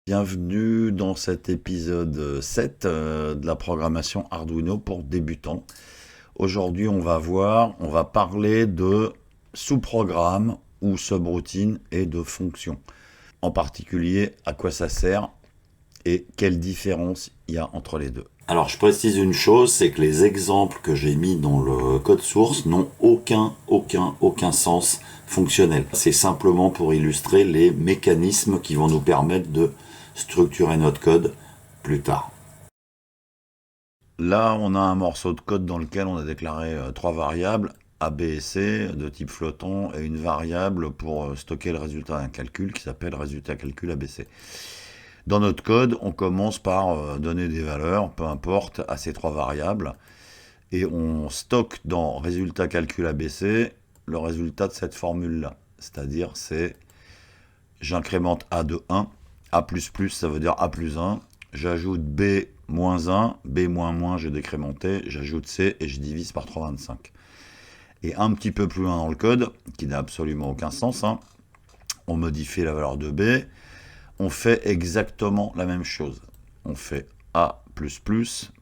Bienvenue dans cet épisode 7 de la programmation Arduino pour débutants. Aujourd'hui, on va parler de sous-programmes ou subroutines et de fonctions. En particulier, à quoi ça sert et quelle différence il y a entre les deux. Alors je précise une chose, c'est que les exemples que j'ai mis dans le code source n'ont aucun sens fonctionnel. C'est simplement pour illustrer les mécanismes qui vont nous permettre de structurer notre code plus tard. Là, on a un morceau de code dans lequel on a déclaré trois variables, A, B et C, de type flottant, et une variable pour stocker le résultat d'un calcul qui s'appelle résultat calcul ABC. Dans notre code, on commence par donner des valeurs, peu importe, à ces trois variables, et on stocke dans résultat calcul ABC le résultat de cette formule-là. C'est-à-dire, j'incrémente A de 1, A++, ça veut dire A plus 1, j'ajoute B moins 1, B moins moins, j'ai décrémenté, j'ajoute C et je divise par 325. Et un petit peu plus loin dans le code, qui n'a absolument aucun sens, on modifie la valeur de B, on fait exactement la même chose. On fait A++, plus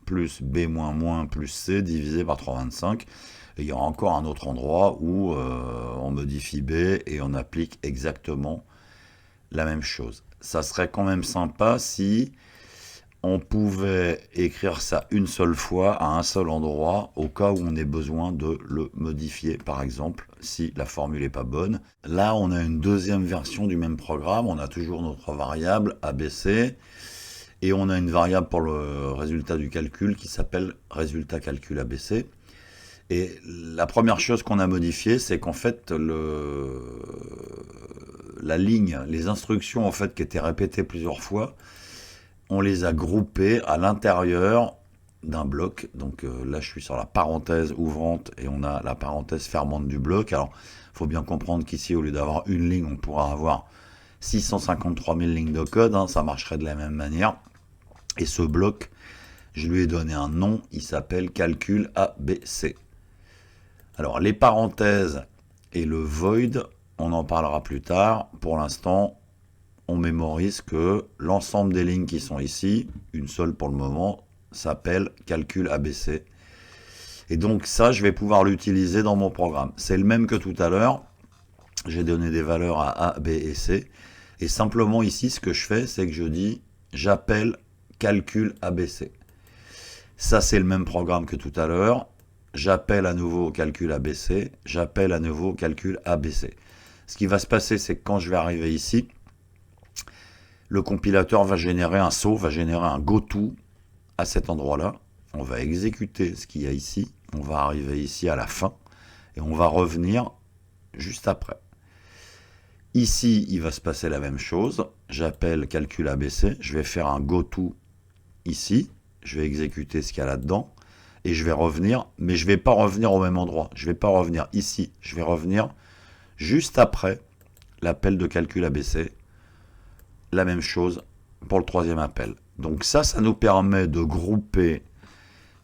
B moins moins plus C divisé par 325. Et il y a encore un autre endroit où on modifie B et on applique exactement la même chose. Ça serait quand même sympa si on pouvait écrire ça une seule fois à un seul endroit au cas où on ait besoin de le modifier, par exemple, si la formule n'est pas bonne. Là, on a une deuxième version du même programme, on a toujours notre variable ABC, et on a une variable pour le résultat du calcul qui s'appelle résultat calcul ABC. Et la première chose qu'on a modifiée, c'est qu'en fait, la ligne, les instructions en fait, qui étaient répétées plusieurs fois, on les a groupées à l'intérieur d'un bloc. Donc là, je suis sur la parenthèse ouvrante et on a la parenthèse fermante du bloc. Alors, il faut bien comprendre qu'ici, au lieu d'avoir une ligne, on pourra avoir 653 000 lignes de code. Ça marcherait de la même manière. Et ce bloc, je lui ai donné un nom. Il s'appelle calcul ABC. Alors, les parenthèses et le void, on en parlera plus tard. Pour l'instant, on mémorise que l'ensemble des lignes qui sont ici, une seule pour le moment, s'appelle calcul ABC. Et donc ça, je vais pouvoir l'utiliser dans mon programme. C'est le même que tout à l'heure. J'ai donné des valeurs à A, B et C. Et simplement ici, ce que je fais, c'est que je dis j'appelle calcul ABC. Ça, c'est le même programme que tout à l'heure. J'appelle à nouveau calcul ABC. J'appelle à nouveau calcul ABC. Ce qui va se passer, c'est que quand je vais arriver ici, le compilateur va générer un saut, va générer un goto à cet endroit-là. On va exécuter ce qu'il y a ici. On va arriver ici à la fin. Et on va revenir juste après. Ici, il va se passer la même chose. J'appelle calcul ABC. Je vais faire un goto ici. Je vais exécuter ce qu'il y a là-dedans. Et je vais revenir. Mais je ne vais pas revenir au même endroit. Je ne vais pas revenir ici. Je vais revenir juste après l'appel de calcul ABC. La même chose pour le troisième appel. Donc ça nous permet de grouper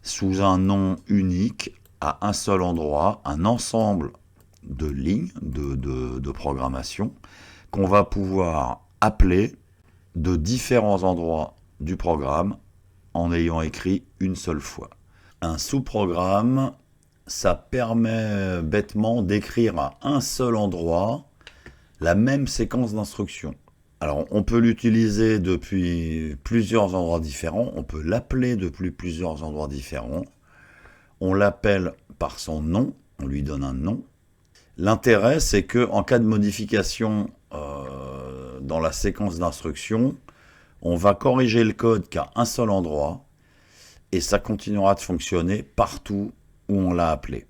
sous un nom unique à un seul endroit un ensemble de lignes de programmation qu'on va pouvoir appeler de différents endroits du programme en ayant écrit une seule fois. Un sous-programme, ça permet bêtement d'écrire à un seul endroit la même séquence d'instructions. Alors, on peut l'utiliser depuis plusieurs endroits différents, on peut l'appeler depuis plusieurs endroits différents, on l'appelle par son nom, on lui donne un nom. L'intérêt, c'est qu'en cas de modification dans la séquence d'instructions, on va corriger le code qu'à un seul endroit, et ça continuera de fonctionner partout où on l'a appelé.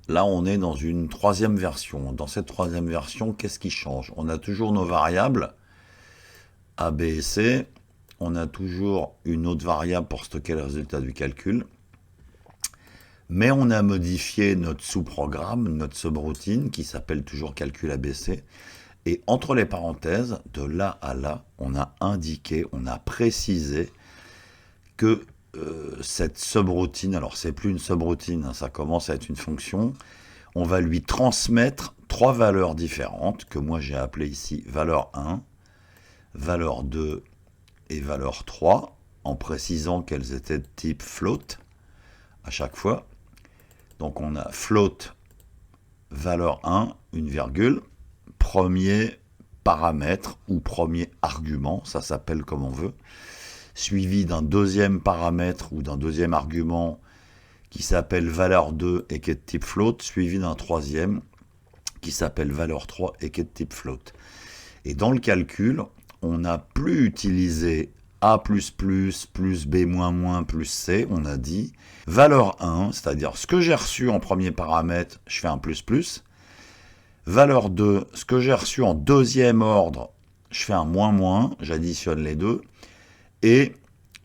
Là, on est dans une troisième version. Dans cette troisième version, qu'est-ce qui change? On a toujours nos variables, A, B et C. On a toujours une autre variable pour stocker le résultat du calcul. Mais on a modifié notre sous-programme, notre subroutine, qui s'appelle toujours calcul ABC. Et entre les parenthèses, de là à là, on a indiqué, on a précisé que cette subroutine, alors c'est plus une subroutine, ça commence à être une fonction, on va lui transmettre trois valeurs différentes, que moi j'ai appelées ici valeur 1, valeur 2 et valeur 3, en précisant qu'elles étaient de type float à chaque fois. Donc on a float valeur 1, une virgule, premier paramètre ou premier argument, ça s'appelle comme on veut, suivi d'un deuxième paramètre ou d'un deuxième argument qui s'appelle valeur 2 et qui est de type float, suivi d'un troisième qui s'appelle valeur 3 et qui est de type float. Et dans le calcul, on n'a plus utilisé A++, plus B-, plus C, on a dit valeur 1, c'est-à-dire ce que j'ai reçu en premier paramètre, je fais un plus, valeur 2, ce que j'ai reçu en deuxième ordre, je fais un moins, j'additionne les deux, et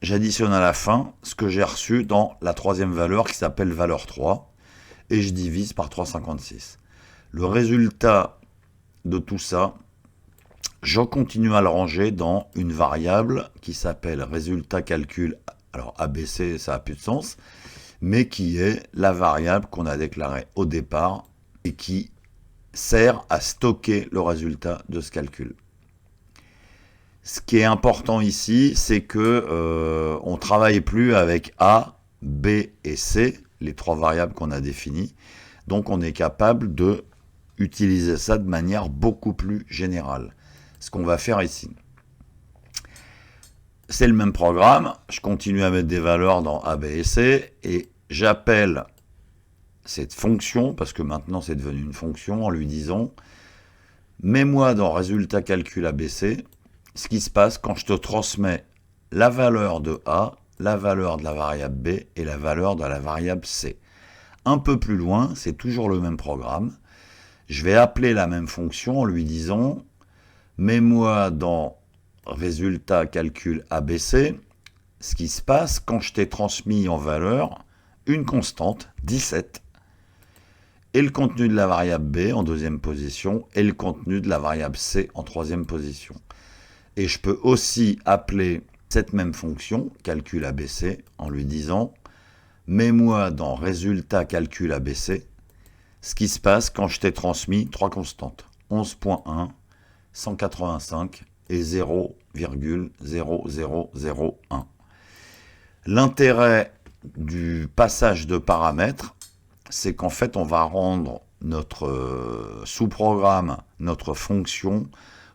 j'additionne à la fin ce que j'ai reçu dans la troisième valeur qui s'appelle valeur 3, et je divise par 3,56. Le résultat de tout ça, je continue à le ranger dans une variable qui s'appelle résultat calcul, alors ABC ça n'a plus de sens, mais qui est la variable qu'on a déclarée au départ et qui sert à stocker le résultat de ce calcul. Ce qui est important ici, c'est que on ne travaille plus avec A, B et C, les trois variables qu'on a définies, donc on est capable de utiliser ça de manière beaucoup plus générale. Ce qu'on va faire ici, c'est le même programme, je continue à mettre des valeurs dans A, B et C, et j'appelle cette fonction, parce que maintenant c'est devenu une fonction, en lui disant « Mets-moi dans résultat calcul ABC ce qui se passe quand je te transmets la valeur de A, la valeur de la variable B et la valeur de la variable C. » Un peu plus loin, c'est toujours le même programme. Je vais appeler la même fonction en lui disant « Mets-moi dans résultat calcul ABC ce qui se passe quand je t'ai transmis en valeur une constante, 17, et le contenu de la variable B en deuxième position, et le contenu de la variable C en troisième position. » Et je peux aussi appeler cette même fonction, calcul ABC, en lui disant « Mets-moi dans résultat calcul ABC ce qui se passe quand je t'ai transmis trois constantes, 11.1, 185 et 0,0001. » L'intérêt du passage de paramètres, c'est qu'en fait, on va rendre notre sous-programme, notre fonction,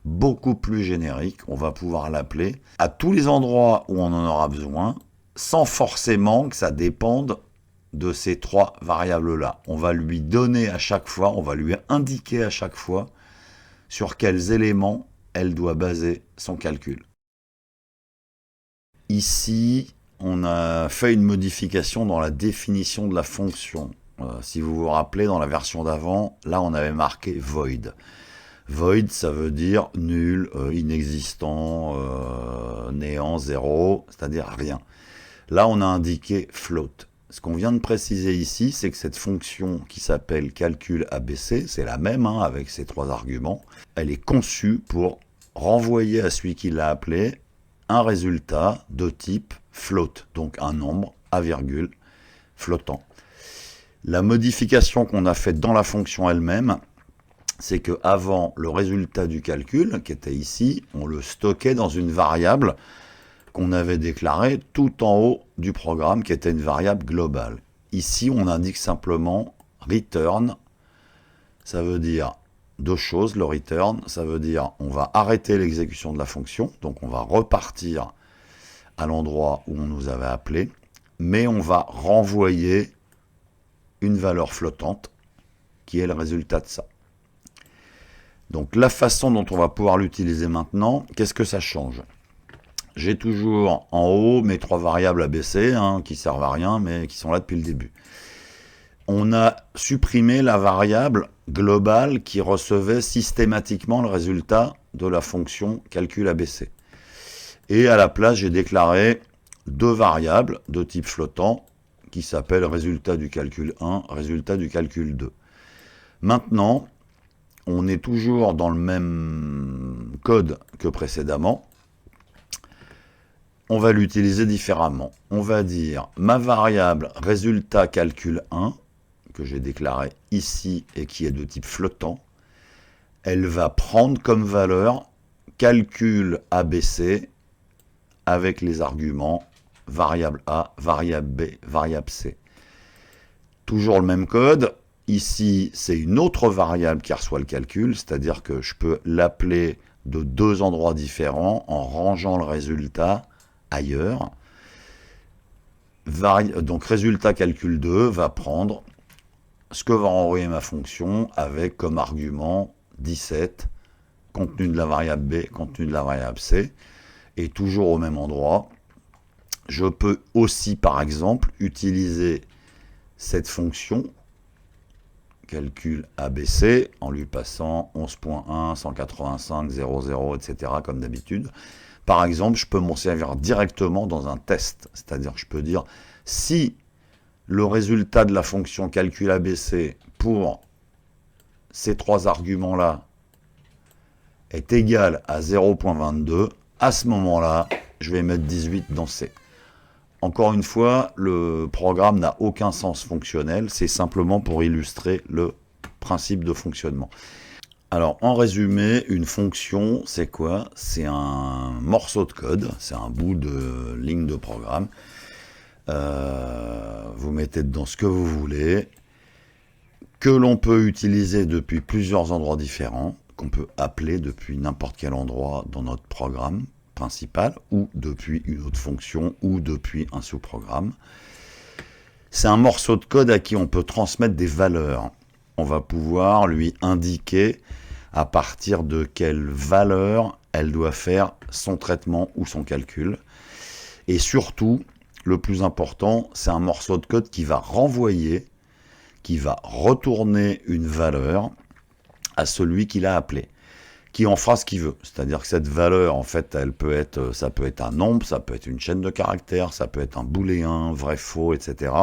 beaucoup plus générique. On va pouvoir l'appeler à tous les endroits où on en aura besoin, sans forcément que ça dépende de ces trois variables-là. On va lui donner à chaque fois, on va lui indiquer à chaque fois sur quels éléments elle doit baser son calcul. Ici, on a fait une modification dans la définition de la fonction. Si vous vous rappelez, dans la version d'avant, là on avait marqué void. Void, ça veut dire nul, inexistant, néant, zéro, c'est-à-dire rien. Là, on a indiqué float. Ce qu'on vient de préciser ici, c'est que cette fonction qui s'appelle calcul ABC, c'est la même avec ces trois arguments, elle est conçue pour renvoyer à celui qui l'a appelé un résultat de type float, donc un nombre à virgule flottant. La modification qu'on a faite dans la fonction elle-même, c'est qu'avant, le résultat du calcul, qui était ici, on le stockait dans une variable qu'on avait déclarée tout en haut du programme, qui était une variable globale. Ici, on indique simplement return, ça veut dire deux choses. Le return, ça veut dire on va arrêter l'exécution de la fonction, donc on va repartir à l'endroit où on nous avait appelé, mais on va renvoyer une valeur flottante qui est le résultat de ça. Donc la façon dont on va pouvoir l'utiliser maintenant, qu'est-ce que ça change? J'ai toujours en haut mes trois variables ABC qui servent à rien mais qui sont là depuis le début. On a supprimé la variable globale qui recevait systématiquement le résultat de la fonction calcul ABC. Et à la place, j'ai déclaré deux variables de type flottant qui s'appellent résultat du calcul 1, résultat du calcul 2. Maintenant, on est toujours dans le même code que précédemment. On va l'utiliser différemment. On va dire ma variable résultat calcul 1, que j'ai déclarée ici et qui est de type flottant, elle va prendre comme valeur calcul ABC avec les arguments variable A, variable B, variable C. Toujours le même code. Ici, c'est une autre variable qui reçoit le calcul, c'est-à-dire que je peux l'appeler de deux endroits différents en rangeant le résultat ailleurs. Donc résultat calcul 2 va prendre ce que va renvoyer ma fonction avec comme argument 17, contenu de la variable B, contenu de la variable C, et toujours au même endroit. Je peux aussi, par exemple, utiliser cette fonction calcul ABC en lui passant 11.1, 185, 00, etc. comme d'habitude. Par exemple, je peux m'en servir directement dans un test, c'est-à-dire que je peux dire si le résultat de la fonction calcul ABC pour ces trois arguments-là est égal à 0.22, à ce moment-là, je vais mettre 18 dans C. Encore une fois, le programme n'a aucun sens fonctionnel, c'est simplement pour illustrer le principe de fonctionnement. Alors, en résumé, une fonction, c'est quoi? C'est un morceau de code, c'est un bout de ligne de programme. Vous mettez dedans ce que vous voulez, que l'on peut utiliser depuis plusieurs endroits différents, qu'on peut appeler depuis n'importe quel endroit dans notre programme principal, ou depuis une autre fonction, ou depuis un sous-programme. C'est un morceau de code à qui on peut transmettre des valeurs. On va pouvoir lui indiquer à partir de quelle valeur elle doit faire son traitement ou son calcul. Et surtout, le plus important, c'est un morceau de code qui va renvoyer, qui va retourner une valeur à celui qui l'a appelé, qui en fera ce qu'il veut. C'est-à-dire que cette valeur, en fait, ça peut être un nombre, ça peut être une chaîne de caractères, ça peut être un booléen, vrai, faux, etc.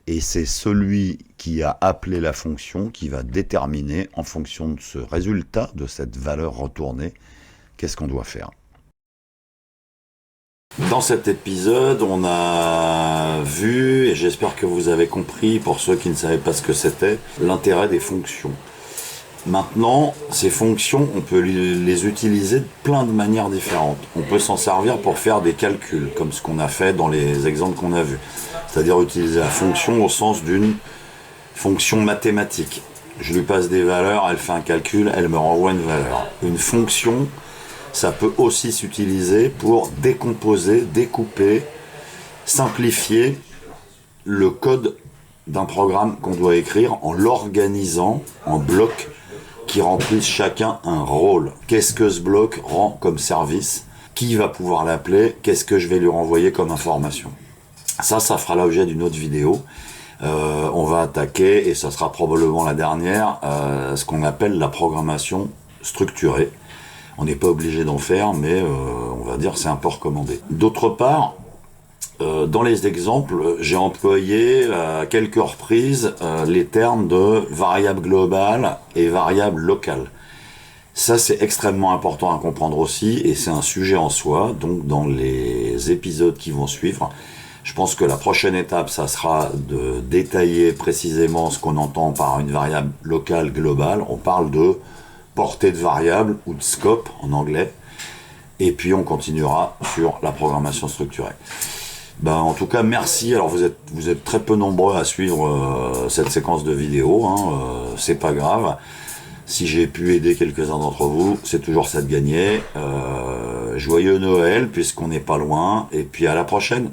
Et c'est celui qui a appelé la fonction qui va déterminer, en fonction de ce résultat, de cette valeur retournée, qu'est-ce qu'on doit faire. Dans cet épisode, on a vu, et j'espère que vous avez compris, pour ceux qui ne savaient pas ce que c'était, l'intérêt des fonctions. Maintenant, ces fonctions, on peut les utiliser de plein de manières différentes. On peut s'en servir pour faire des calculs, comme ce qu'on a fait dans les exemples qu'on a vus. C'est-à-dire utiliser la fonction au sens d'une fonction mathématique. Je lui passe des valeurs, elle fait un calcul, elle me renvoie une valeur. Une fonction, ça peut aussi s'utiliser pour décomposer, découper, simplifier le code d'un programme qu'on doit écrire en l'organisant en blocs qui remplissent chacun un rôle. Qu'est-ce que ce bloc rend comme service? Qui va pouvoir l'appeler? Qu'est-ce que je vais lui renvoyer comme information? Ça fera l'objet d'une autre vidéo. On va attaquer, et ça sera probablement la dernière, ce qu'on appelle la programmation structurée. On n'est pas obligé d'en faire, mais on va dire c'est un peu recommandé. D'autre part, dans les exemples, j'ai employé à quelques reprises les termes de variable globale et variable locale. Ça, c'est extrêmement important à comprendre aussi, et c'est un sujet en soi. Donc, dans les épisodes qui vont suivre, je pense que la prochaine étape, ça sera de détailler précisément ce qu'on entend par une variable locale globale. On parle de portée de variable, ou de scope en anglais. Et puis, on continuera sur la programmation structurée. En tout cas, merci. Alors, vous êtes très peu nombreux à suivre cette séquence de vidéos, c'est pas grave. Si j'ai pu aider quelques-uns d'entre vous, c'est toujours ça de gagner. Joyeux Noël, puisqu'on n'est pas loin. Et puis à la prochaine.